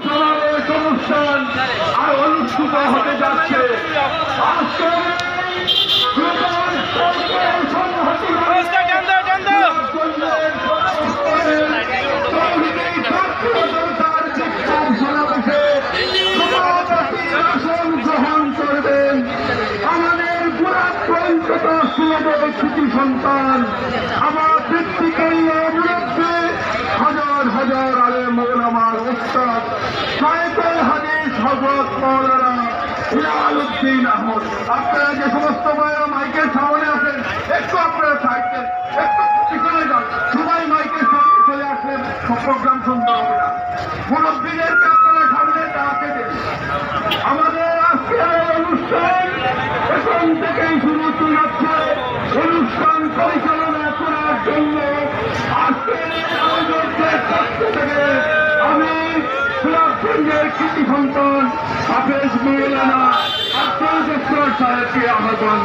সমাবেশ অনুষ্ঠান আর অনুষ্ঠিত হতে যাচ্ছে। গ্রহণ করবেন আমাদের কৃতি সন্তান, আমার পিতৃকেন্দ্র মুরব্বী, হাজার হাজার আলেম ওলামার উস্তাদ শায়েখুল হাদিস হযরত মাওলানা হিলাল উদ্দিন আহমদ। আপনারা যে সমস্ত ভাইরা মাইকের সামনে আছেন, একটু আপনারা থাকবেন, একটু পিছনে যান, সবাই মাইকের সামনে চলে আসলেন, প্রোগ্রাম সুন্দর হবে না। মুরব্বীদেরকে আপনারা সামনে ডাকে দেন। আমাদের আজকের অনুষ্ঠান এখন থেকেই শুরু হতে যাচ্ছে। অনুষ্ঠান পরিচালনা করার জন্য আজকের আয়োজকদের পক্ষ থেকে আমি কৃতি সন্তান হাফেজ মৌলানা আব্দুল গফফার সাহেবকে আহ্বান